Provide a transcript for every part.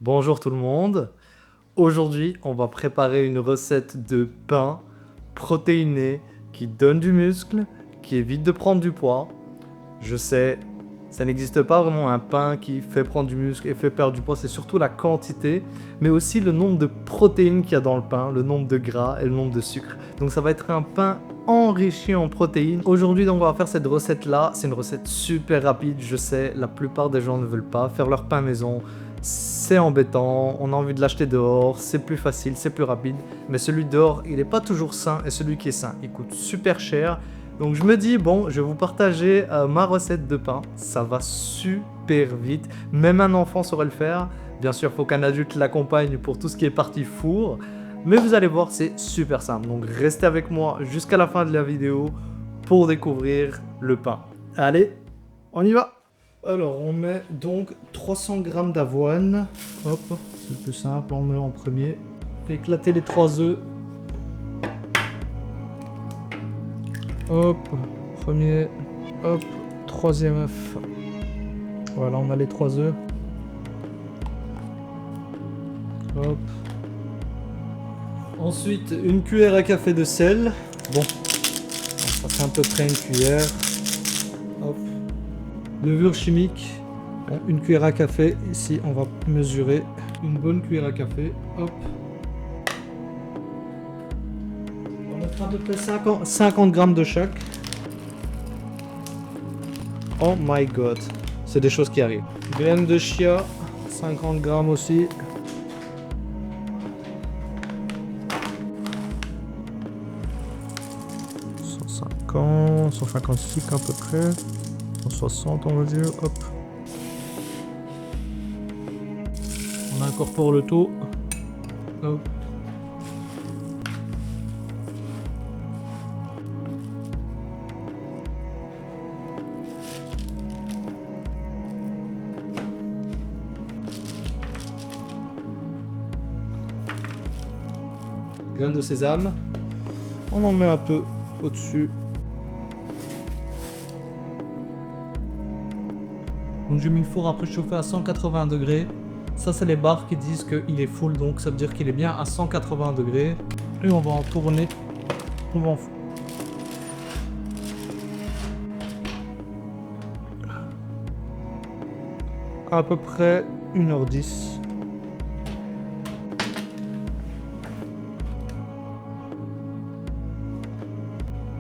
Bonjour tout le monde. Aujourd'hui, on va préparer une recette de pain protéiné qui donne du muscle, qui évite de prendre du poids. Je sais, ça n'existe pas vraiment un pain qui fait prendre du muscle et fait perdre du poids, c'est surtout la quantité, mais aussi le nombre de protéines qu'il y a dans le pain, le nombre de gras et le nombre de sucre. Donc ça va être un pain enrichi en protéines. Aujourd'hui, donc, on va faire cette recette-là. C'est une recette super rapide, je sais, la plupart des gens ne veulent pas faire leur pain maison. C'est embêtant, on a envie de l'acheter dehors, c'est plus facile, c'est plus rapide. Mais celui dehors, il n'est pas toujours sain et celui qui est sain, il coûte super cher. Donc je me dis, bon, je vais vous partager ma recette de pain. Ça va super vite. Même un enfant saurait le faire. Bien sûr, il faut qu'un adulte l'accompagne pour tout ce qui est partie four. Mais vous allez voir, c'est super simple. Donc restez avec moi jusqu'à la fin de la vidéo pour découvrir le pain. Allez, on y va! Alors, on met donc 300 g d'avoine. Hop, c'est le plus simple, on met en premier. On fait éclater les 3 œufs. Hop, premier, hop, troisième œuf. Voilà, on a les 3 œufs. Hop. Ensuite, une cuillère à café de sel. Bon, ça fait à peu près une cuillère. Hop. Levure chimique. Bon, une cuillère à café. Ici, on va mesurer une bonne cuillère à café. Hop. On va mettre à peu près 50 g de chaque. Oh my god. C'est des choses qui arrivent. Graines de chia. 50 g aussi. 150, 156 à peu près. 160 on va dire. Hop. On incorpore le tout. Hop. Graines de sésame. On en met un peu au-dessus. Donc j'ai mis le four à préchauffer à 180 degrés. Ça c'est les barres qui disent qu'il est full, donc ça veut dire qu'il est bien à 180 degrés. Et on va en tourner. On va en four. À peu près 1h10.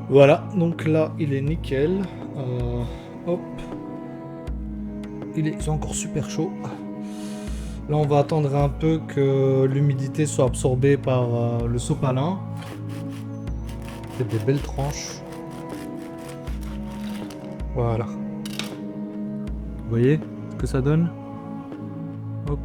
Voilà, donc là il est nickel. Hop. Il est encore super chaud. Là on va attendre un peu que l'humidité soit absorbée par le sopalin. C'est des belles tranches. Voilà. Vous voyez ce que ça donne? Hop.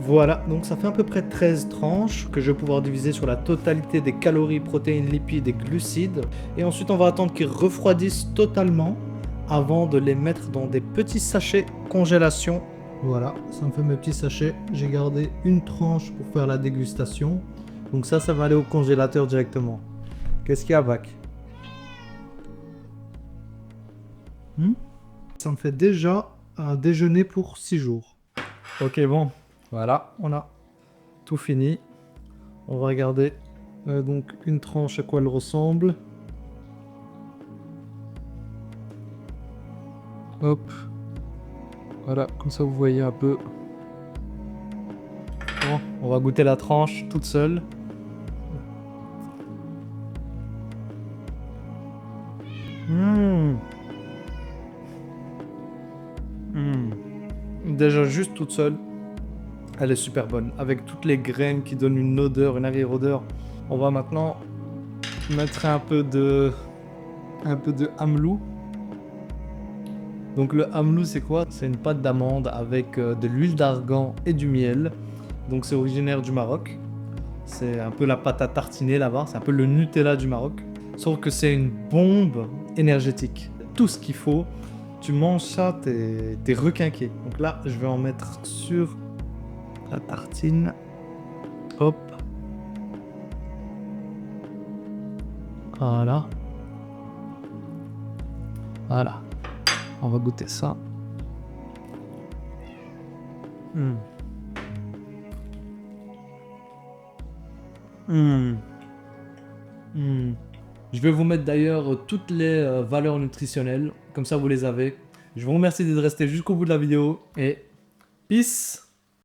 Voilà, donc ça fait à peu près 13 tranches que je vais pouvoir diviser sur la totalité des calories, protéines, lipides et glucides. Et ensuite, on va attendre qu'ils refroidissent totalement avant de les mettre dans des petits sachets congélation. Voilà, ça me fait mes petits sachets. J'ai gardé une tranche pour faire la dégustation. Donc ça va aller au congélateur directement. Qu'est-ce qu'il y a, Vac? Ça me fait déjà un déjeuner pour 6 jours. Ok, bon. Voilà, on a tout fini. On va regarder donc une tranche à quoi elle ressemble. Hop. Voilà, comme ça vous voyez un peu. Bon, on va goûter la tranche toute seule. Déjà juste toute seule. Elle est super bonne, avec toutes les graines qui donnent une odeur, une arrière-odeur. On va maintenant mettre un peu de amelou. Donc le amelou c'est quoi? C'est une pâte d'amande avec de l'huile d'argan et du miel. Donc c'est originaire du Maroc. C'est un peu la pâte à tartiner là-bas, c'est un peu le Nutella du Maroc. Sauf que c'est une bombe énergétique. Tout ce qu'il faut, tu manges ça, t'es requinqué. Donc là, je vais en mettre sur la tartine. Hop. Voilà. Voilà. On va goûter ça. Hmm. Hmm. Hmm. Je vais vous mettre d'ailleurs toutes les valeurs nutritionnelles, comme ça vous les avez. Je vous remercie d'être resté jusqu'au bout de la vidéo et peace!